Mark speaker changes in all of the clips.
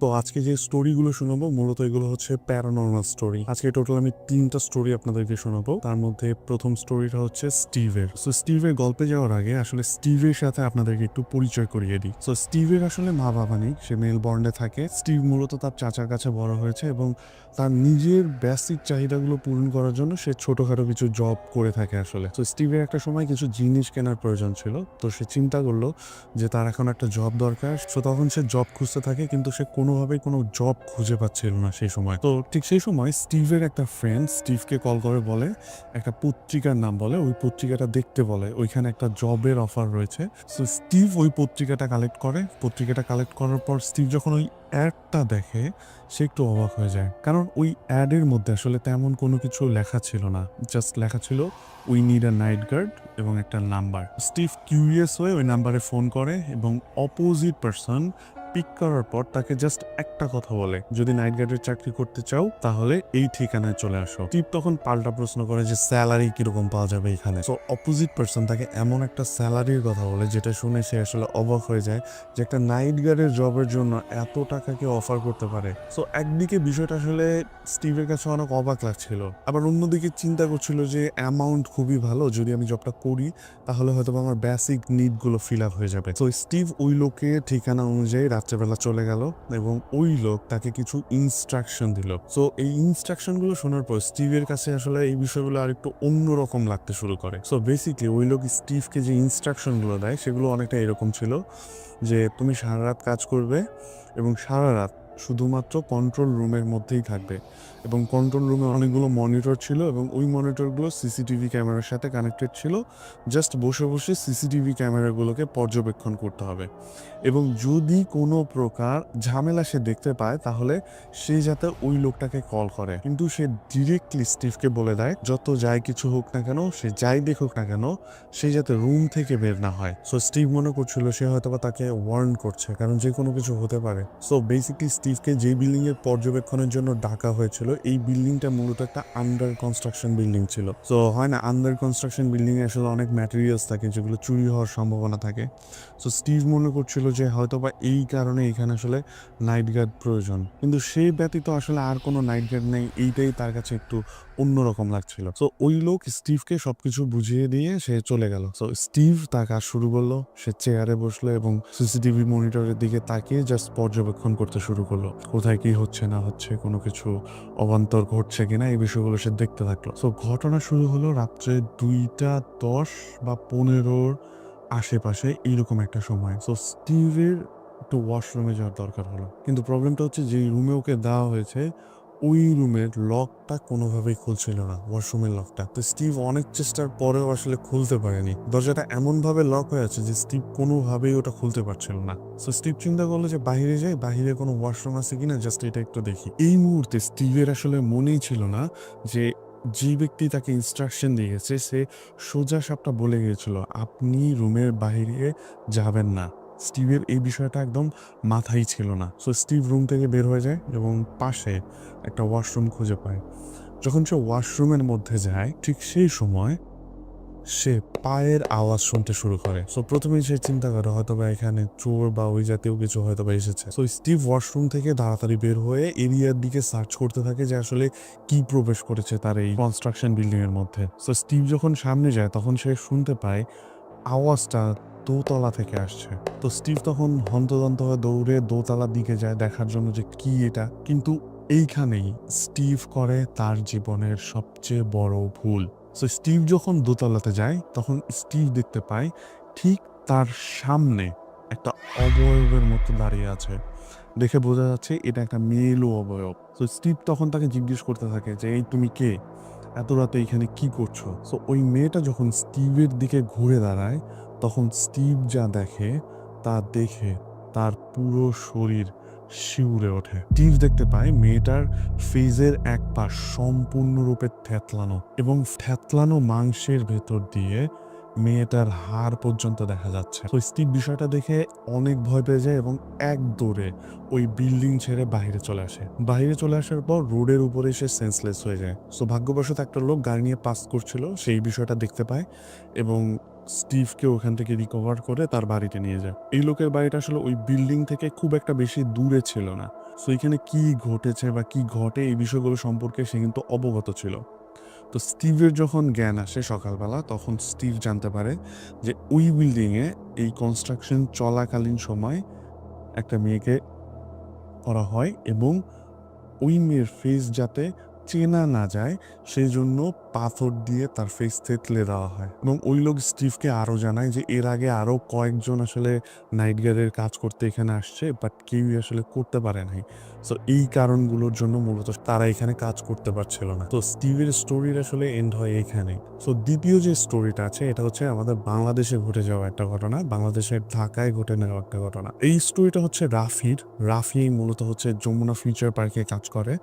Speaker 1: তো আজকে যে স্টোরিগুলো শোনাবো মূলত এগুলো হচ্ছে প্যারানর্মাল স্টোরি। আজকে টোটাল আমি 3টা স্টোরি আপনাদেরকে শোনাবো। তার মধ্যে প্রথম স্টোরিটা হচ্ছে স্টিভের। সো স্টিভের গল্পে যাওয়ার আগে আসলে স্টিভের সাথে আপনাদেরকে একটু পরিচয় করিয়ে দিই। সো স্টিভের আসলে মা বাবা নেই, সে মেলবর্নে থাকে। স্টিভ মূলত তার চাচার কাছে বড় হয়েছে এবং তার নিজের বেসিক চাহিদাগুলো পূরণ করার জন্য সে ছোটখাটো কিছু জব করে থাকে আসলে। তো স্টিভের একটা সময় কিছু জিনিস কেনার প্রয়োজন ছিল, তো সে চিন্তা করলো যে তার এখন একটা জব দরকার। সো তখন সে জব খুঁজতে থাকে, কিন্তু সে কোনোভাবেই কোনো জব খুঁজে পাচ্ছিল না সেই সময়। তো ঠিক সেই সময় স্টিভের একটা ফ্রেন্ড স্টিভকে কল করে বলে, একটা পত্রিকার নাম বলে, ওই পত্রিকাটা দেখতে বলে, ওইখানে একটা জবের অফার রয়েছে। সো স্টিভ ওই পত্রিকাটা কালেক্ট করে। পত্রিকাটা কালেক্ট করার পর স্টিভ যখন ওই অ্যাডটা দেখে সে একটু অবাক হয়ে যায়, কারণ ওই অ্যাডের মধ্যে আসলে তেমন কোনো কিছু লেখা ছিল না। জাস্ট লেখা ছিল we need a night guard এবং একটা নাম্বার। স্টিভ কিউরিয়াস হয়ে ওই নাম্বারে ফোন করে এবং অপোজিট পারসন পিক করার পর তাকে জাস্ট একটা কথা বলে, যদি নাইট গার্ডের চাকরি করতে চাও তাহলে এই ঠিকানায় চলে আসো। স্টিভ তখন পাল্টা প্রশ্ন করে যে স্যালারি কিরকম পাওয়া যাবে এখানে। সো অপোজিট পারসন তাকে এমন একটা স্যালারির কথা বলে যেটা শুনে সে আসলে অবাক হয়ে যায় যে একটা নাইট গার্ডের জবের জন্য এত টাকা কেউ অফার করতে পারে। সো একদিকে বিষয়টা আসলে স্টিভের কাছে অনেক অবাক লাগছিল, আবার অন্যদিকে চিন্তা করছিল যে অ্যামাউন্ট খুবই ভালো, যদি আমি জবটা করি তাহলে হয়তো আমার বেসিক নিডগুলো ফিল আপ হয়ে যাবে। তো স্টিভ ওই লোকের ঠিকানা অনুযায়ী রাত্রেবেলা চলে গেল এবং ওই লোক তাকে কিছু ইনস্ট্রাকশন দিল। সো এই ইনস্ট্রাকশনগুলো শোনার পর স্টিভের কাছে আসলে এই বিষয়গুলো আর একটু অন্যরকম লাগতে শুরু করে। সো বেসিকলি ওই লোক স্টিভকে যে ইনস্ট্রাকশনগুলো দেয় সেগুলো অনেকটা এরকম ছিল যে তুমি সারা রাত কাজ করবে এবং সারা রাত শুধুমাত্র কন্ট্রোল রুমের মধ্যেই থাকবে, এবং কন্ট্রোল রুমে অনেকগুলো মনিটর ছিল এবং ওই মনিটরগুলো সিসিটিভি ক্যামেরার সাথে কানেক্টেড ছিল। জাস্ট বসে বসে সিসিটিভি ক্যামেরাগুলোকে পর্যবেক্ষণ করতে হবে, এবং যদি কোনো প্রকার ঝামেলা সে দেখতে পায় তাহলে সে যাতে ওই লোকটাকে কল করে। কিন্তু সে ডিরেক্টলি স্টিভকে বলে দেয় যত যাই কিছু হোক না কেন, সে যাই দেখুক না কেন, সে যাতে রুম থেকে বের না হয়। সো স্টিভ মনে করছিল সে হয়তোবা তাকে ওয়ার্ন করছে, কারণ যে কোনো কিছু হতে পারে। সো বেসিকলি স্টিভকে যে বিল্ডিং এর পর্যবেক্ষণের জন্য ডাকা হয়েছিল, এই বিল্ডিংটা মূলত একটা আন্ডার কনস্ট্রাকশন বিল্ডিং ছিল। সো হয় না, আন্ডার কনস্ট্রাকশন বিল্ডিং এ আসলে অনেক ম্যাটেরিয়ালস থাকে যেগুলো চুরি হওয়ার সম্ভাবনা থাকে। সো স্টিভ মনে করছিল যে হয়তোবা এই কারণে এখানে আসলে নাইট গার্ড প্রয়োজন, কিন্তু সেই ব্যতীত আসলে আর কোনো নাইট গার্ড নেই, এইটাই তার কাছে একটু অন্যরকম লাগছিল। সো ওই লোক স্টিভকে সবকিছু বুঝিয়ে দিয়ে সে চলে গেল। সো স্টিভ তার কাজ শুরু করলো, সে চেয়ারে বসলো এবং সিসিটিভি মনিটরের দিকে তাকিয়ে জাস্ট পর্যবেক্ষণ করতে শুরু করলো, কোথায় কি হচ্ছে না হচ্ছে, কোনো কিছু অবান্তর ঘটছে কিনা, এই বিষয়গুলো সে দেখতে থাকলো। সো ঘটনা শুরু হলো রাত্রে 2:10 বা 15 আশেপাশে, এইরকম একটা সময়। সো স্টিভের একটু ওয়াশরুমে যাওয়ার দরকার হলো, কিন্তু প্রবলেমটা হচ্ছে যে রুমে ওকে দেওয়া হয়েছে ওই রুমের লকটা কোনোভাবেই খুলছিল না, ওয়াশরুমের লকটা। তো স্টিভ অনেক চেষ্টার পরেও আসলে খুলতে পারেনি। দরজাটা এমনভাবে লক হয়ে আছে যে স্টিভ কোনোভাবেই ওটা খুলতে পারছিল না। সো স্টিভ চিন্তা করলো যে বাইরে যাই, বাইরে কোনো ওয়াশরুম আছে কিনা, জাস্ট এটা একটু দেখি। এই মুহূর্তে স্টিভের আসলে মনেই ছিল না যে যে ব্যক্তি তাকে ইনস্ট্রাকশন দিয়েছে সে সোজা সাপটা বলে গিয়েছিল আপনি রুমের বাইরে যাবেন না। স্টিভের এই বিষয়টা একদম মাথায় ছিল না। সো স্টিভ রুম থেকে বের হয়ে যায় এবং পাশে একটা ওয়াশরুম খুঁজে পায়। যখন সে ওয়াশরুমের মধ্যে যায় ঠিক সেই সময় সে পায়ের আওয়াজ শুনতে শুরু করে। সো প্রথমেই সে চিন্তা করে হয়তোবা এখানে চোর বা ওই জাতীয় কিছু হয়তোবা এসেছে। সো স্টিভ ওয়াশরুম থেকে তাড়াতাড়ি বের হয়ে এরিয়ার দিকে সার্চ করতে থাকে যে আসলে কি প্রবেশ করেছে তার এই কনস্ট্রাকশন বিল্ডিং এর মধ্যে। সো স্টিভ যখন সামনে যায় তখন সে শুনতে পায় আওয়াজটা দোতলা থেকে আসছে। তো স্টিভ তখন হন্তদন্ত হয়ে দৌড়ে দোতলার দিকে যায় দেখার জন্য যে কি এটা, কিন্তু এইখানেই স্টিভ করে তার জীবনের সবচেয়ে বড় ভুল। সো স্টিভ যখন দোতলাতে যায় তখন স্টিভ দেখতে পায় ঠিক তার সামনে একটা অবয়বের মতো দাঁড়িয়ে আছে। দেখে বোঝা যাচ্ছে এটা একটা মেল অবয়ব। তো স্টিভ তখন তাকে জিজ্ঞেস করতে থাকে যে এই তুমি কে, এত রাতে এখানে কি করছো? সো ওই মেয়েটা যখন স্টিভের দিকে ঘুরে দাঁড়ায় তখন স্টিভ যা দেখে তা দেখে তার পুরো শরীর শিউরে ওঠে। স্টিভ দেখতে পায় মেয়েটার ফেজের এক পাশ সম্পূর্ণরূপে থ্যাতলানো এবং থ্যাতলানো মাংসের ভেতর দিয়ে মেয়েটার হাড় পর্যন্ত দেখা যাচ্ছে। তো স্টিভ বিষয়টা দেখে অনেক ভয় পেয়ে যায় এবং এক দৌড়ে ওই বিল্ডিং ছেড়ে বাইরে চলে আসে। বাইরে চলে আসার পর রোডের উপরে সে সেন্সলেস হয়ে যায়। সো ভাগ্যবশত একটা লোক গাড়ি নিয়ে পাস করছিল, সেই বিষয়টা দেখতে পায় এবং স্টিভকে ওখান থেকে রিকভার করে তার বাড়িতে নিয়ে যায়। এই লোকের বাড়িটা আসলে ওই বিল্ডিং থেকে খুব একটা বেশি দূরে ছিল না। সো এখানে কি ঘটেছে বা কি ঘটে এই বিষয়গুলো সম্পর্কে সে কিন্তু অবগত ছিল। তো স্টিভের যখন জ্ঞান আসে সকালবেলা, তখন স্টিভ জানতে পারে যে ওই বিল্ডিংয়ে এই কনস্ট্রাকশন চলাকালীন সময় একটা মেয়েকে করা হয়, এবং ওই মেয়ের ফেস যাতে চেনা না যায় সেই জন্য পাথর দিয়ে তার ফেস থেতলে দেওয়া হয়। এবং ওই লোক স্টিভকে আরও জানায় যে এর আগে আরও কয়েকজন আসলে নাইট গার্ডের কাজ করতে এখানে আসছে, বাট কেউই আসলে করতে পারে নাই। সো এই কারণগুলোর জন্য মূলত তারা এখানে কাজ করতে পারছিল না। তো স্টিভের স্টোরির আসলে এন্ড হয় এখানে। সো দ্বিতীয় যে স্টোরিটা আছে এটা হচ্ছে আমাদের বাংলাদেশে ঘটে যাওয়া একটা ঘটনা, বাংলাদেশের ঢাকায় ঘটে নেওয়া একটা ঘটনা। এই স্টোরিটা হচ্ছে রাফি মূলত হচ্ছে যমুনা ফিউচার পার্কে কাজ করে,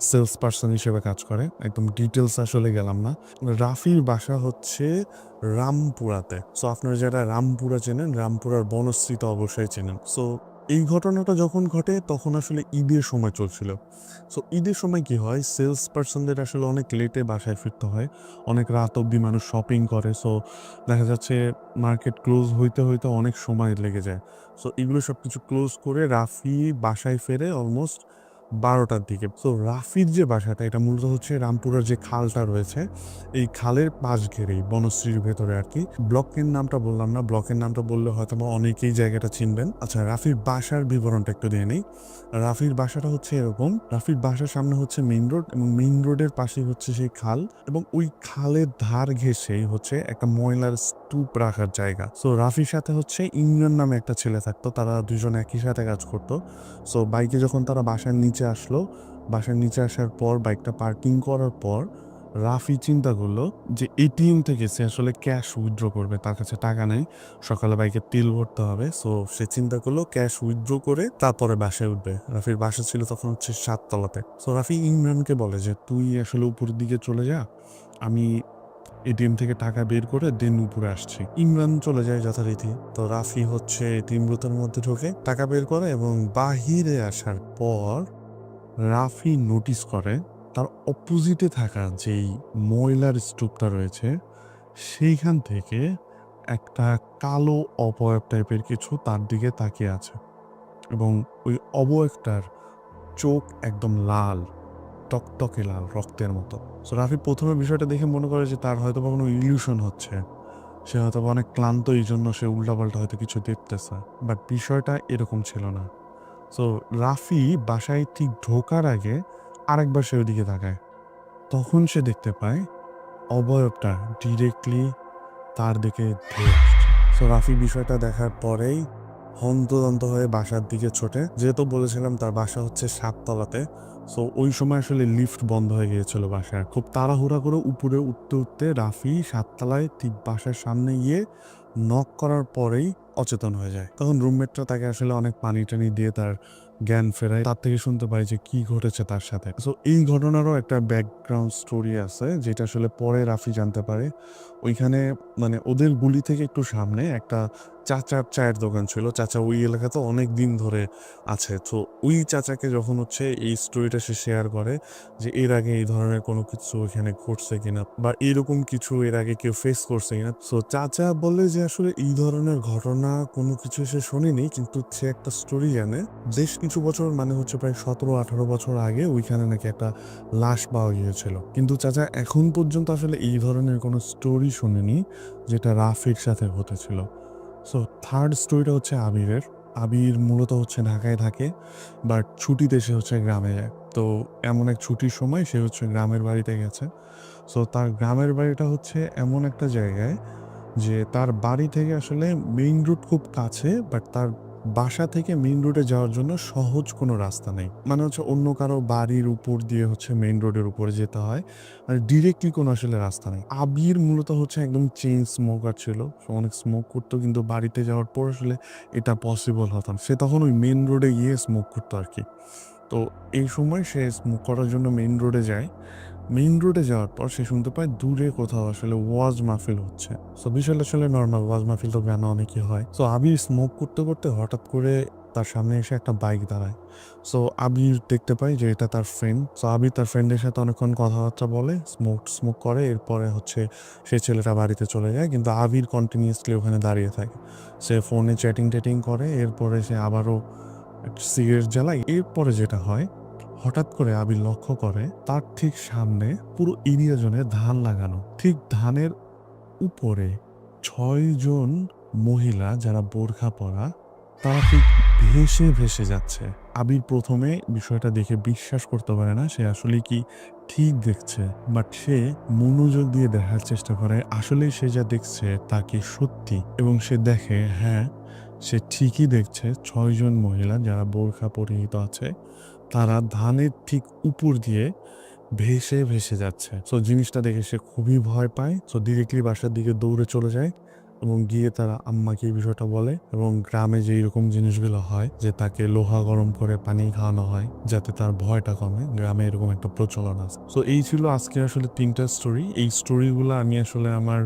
Speaker 1: সেলস পার্সন হিসেবে কাজ করে। একদম ডিটেলস আসলে গেলাম না। রাফির বাসা হচ্ছে রামপুরাতে। সো আপনারা যারা রামপুরা চেনেন, রামপুরার বনশ্রী তো অবশ্যই চেনেন। সো এই ঘটনাটা যখন ঘটে তখন আসলে ঈদের সময় চলছিল। সো ঈদের সময় কি হয়, সেলস পার্সনদের আসলে অনেক লেটে বাসায় ফিরতে হয়, অনেক রাত অবধি মানুষ শপিং করে। সো দেখা যাচ্ছে মার্কেট ক্লোজ হইতে হইতে অনেক সময় লেগে যায়। সো এগুলো সব কিছু ক্লোজ করে রাফি বাসায় ফেরে অলমোস্ট 12টার দিকে। সো রাফির যে বাসাটা এটা মূলত হচ্ছে রামপুরার যে খালটা রয়েছে এই খালের পাশ ঘেরেই বনশ্রীর ভেতরে আর কি। ব্লকের নামটা বললাম না, ব্লকের নামটা বললে হয়তো বা অনেকেই জায়গাটা চিনবেন। আচ্ছা, রাফির বাসার বিবরণটা একটু দিয়ে নেই। রাফির বাসাটা হচ্ছে এরকম, রাফির বাসার সামনে হচ্ছে মেইন রোড, এবং মেইন রোডের পাশেই হচ্ছে সেই খাল, এবং ওই খালের ধার ঘেঁষেই হচ্ছে একটা ময়লার স্তূপ রাখার জায়গা। সো রাফির সাথে হচ্ছে ইমরান নামে একটা ছেলে থাকতো, তারা দুজন একই সাথে কাজ করতো। সো বাইকে যখন তারা বাসার নিচে আসলো, বাসার নিচে আসার পর বাইকটা পার্কিং করার পর রাফি চিন্তা করলো যে এটিএম থেকে সে আসলে ক্যাশ উইথড্র করবে, তার কাছে টাকা নেই, সকালে বাইকে তেল ভরতে হবে। সো সে চিন্তা করলো ক্যাশ উইথড্র করে তারপরে বাসায় উঠবে। রাফির বাসা ছিল তখন হচ্ছে 7 তলাতে। সো রাফি ইমরানকে বলে যে তুই আসলে উপরের দিকে চলে যা, আমি এটিএম থেকে টাকা বের করে দেন উপরে আসছি। ইমরান চলে যায় যথারীতি। তো রাফি হচ্ছে এটিএম বুথের মধ্যে ঢোকে, টাকা বের করে, এবং বাহিরে আসার পর রাফি নোটিস করে তার অপোজিটে থাকা যেই ময়লার স্তূপটা রয়েছে সেইখান থেকে একটা কালো অবয়ব টাইপের কিছু তার দিকে তাকিয়ে আছে, এবং ওই অবয়বটার চোখ একদম লাল, টকটকে লাল, রক্তের মতো। সো রাফি প্রথমে বিষয়টা দেখে মনে করে যে তার হয়তো বা কোনো ইলিউশন হচ্ছে, সে হয়তো বা অনেক ক্লান্ত, এই জন্য সে উল্টাপাল্টা হয়তো কিছু দেখতেছে। বাট বিষয়টা এরকম ছিল না। সো রাফি বাসায় ঠিক ঢোকার আগে আরেকবার সে ওইদিকে তাকায়, তখন সে দেখতে পায় অবয়বটা ডিরেক্টলি তার দিকে ধেয়ে আসছে। সো রাফি বিষয়টা দেখার পরেই হন্তদন্ত হয়ে বাসার দিকে ছোটে। যেহেতু বলেছিলাম তার বাসা হচ্ছে 7 তলাতে, সো ওই সময় আসলে লিফট বন্ধ হয়ে গিয়েছিল বাসায়। খুব তাড়াহুড়া করে উপরে উঠতে উঠতে রাফি 7 তলায় ঠিক বাসার সামনে গিয়ে নক করার পরেই অচেতন হয়ে যায়। তখন রুমমেটরা তাকে আসলে অনেক পানি টানি দিয়ে তার জ্ঞান ফেরায়, তার থেকে শুনতে পাই যে কি ঘটেছে তার সাথে। সো এই ঘটনারও একটা ব্যাকগ্রাউন্ড স্টোরি আছে যেটা আসলে পরে রাফি জানতে পারে। ওইখানে মানে ওদের গুলি থেকে একটু সামনে একটা চাচার চায়ের দোকান ছিল। চাচা ওই এলাকাতে অনেক দিন ধরে আছে। তো ওই চাচাকে যখন হচ্ছে এই স্টোরিটা সে শেয়ার করে যে এর আগে এই ধরনের কোনো কিছু এখানে ঘটছে কিনা, বা এরকম কিছু এর আগে কেউ ফেস করছে কিনা। সো চাচা বলে যে আসলে এই ধরনের ঘটনা কোনো কিছু সে শোনেনি, কিন্তু সে একটা স্টোরি জানে। বেশ কিছু বছর, মানে হচ্ছে প্রায় 17-18 বছর আগে ওইখানে নাকি একটা লাশ পাওয়া গিয়েছিল, কিন্তু চাচা এখন পর্যন্ত আসলে এই ধরনের কোনো স্টোরি শোনেনি যেটা রাফির সাথে ঘটেছিল। সো থার্ড স্টোরিটা হচ্ছে আবিরের। আবির মূলত হচ্ছে ঢাকায় থাকে, বাট ছুটিতে সে হচ্ছে গ্রামে যায়। তো এমন এক ছুটির সময় সে হচ্ছে গ্রামের বাড়িতে গেছে। সো তার গ্রামের বাড়িটা হচ্ছে এমন একটা জায়গায় যে তার বাড়ি থেকে আসলে মেইন রোড খুব কাছে, বাট তার বাসা থেকে মেইন রোডে যাওয়ার জন্য সহজ কোনো রাস্তা নেই। মানে হচ্ছে অন্য কারো বাড়ির উপর দিয়ে হচ্ছে মেইন রোডের উপরে যেতে হয়, আর ডিরেক্টলি কোনো আসলে রাস্তা নেই। আবির মূলত হচ্ছে একদম চেইন স্মোকার ছিল, সে অনেক স্মোক করতো, কিন্তু বাড়িতে যাওয়ার পর আসলে এটা পসিবল হতো না। সে তখন ওই মেইন রোডে গিয়ে স্মোক করতো আর কি। তো এই সময় সে স্মোক করার জন্য মেইন রোডে যায়। মেইন রোডে যাওয়ার পর সে শুনতে পায় দূরে কোথাও আসলে ওয়াজ মাহফিল হচ্ছে। সো বিষয়টা আসলে নর্মাল, ওয়াজ মাহফিল তো গানা অনেকই হয়। সো আবির স্মোক করতে করতে হঠাৎ করে তার সামনে এসে একটা বাইক দাঁড়ায়। সো আবির দেখতে পায় যে এটা তার ফ্রেন্ড। সো আবির তার ফ্রেন্ডের সাথে অনেকক্ষণ কথাবার্তা বলে, স্মোক করে, এরপরে হচ্ছে সে ছেলেটা বাড়িতে চলে যায়, কিন্তু আবির কন্টিনিউয়াসলি ওখানে দাঁড়িয়ে থাকে। সে ফোনে চ্যাটিং করে, এরপরে সে আবারও একটা সিগারেট জ্বালায়। এরপরে যেটা হয়, হঠাৎ করে আবির লক্ষ্য করে তার ঠিক সামনে পুরো এরিয়া জনে ধান লাগানো, ঠিক ধানের উপরে 6 জন মহিলা যারা বোরখা পরা, তারা ঠিক ভেসে ভেসে যাচ্ছে। আবির প্রথমে বিষয়টা দেখে বিশ্বাস করতে পারে না সে আসলে কি ঠিক দেখছে, বাট সে মনোযোগ দিয়ে দেখার চেষ্টা করে আসলে সে যা দেখছে তা কি সত্যি, এবং সে দেখে হ্যাঁ সে ঠিকই দেখছে 6 জন মহিলা যারা বোরখা পরিহিত আছে তারা ধানের ঠিক উপর দিয়ে ভেসে ভেসে যাচ্ছে। সো জিনিসটা দেখে সে খুবই ভয় পায়। সো ডিরেক্টলি বাসার দিকে দৌড়ে চলে যায় এবং গিয়ে তারা আম্মাকে এই বিষয়টা বলে, এবং গ্রামে যে এরকম জিনিসগুলো হয় যে তাকে লোহা গরম করে পানি খাওয়ানো হয় যাতে তার ভয়টা কমে, গ্রামে এরকম একটা প্রচলন আছে। সো এই ছিল আজকে আসলে 3টা স্টোরি। এই স্টোরিগুলো আমি আসলে আমার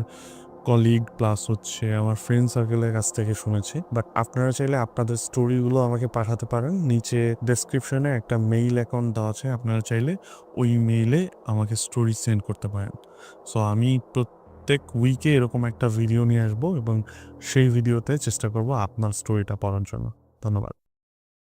Speaker 1: কলিগ প্লাস হচ্ছে আমার ফ্রেন্ড সার্কেলের কাছ থেকে শুনেছি, বাট আপনারা চাইলে আপনাদের স্টোরিগুলো আমাকে পাঠাতে পারেন। নিচে ডেসক্রিপশনে একটা মেইল অ্যাকাউন্ট দেওয়া আছে, আপনারা চাইলে ওই মেইলে আমাকে স্টোরি সেন্ড করতে পারেন। সো আমি প্রত্যেক উইকে এরকম একটা ভিডিও নিয়ে আসবো এবং সেই ভিডিওতে চেষ্টা করব আপনার স্টোরিটা পড়ার জন্য। ধন্যবাদ।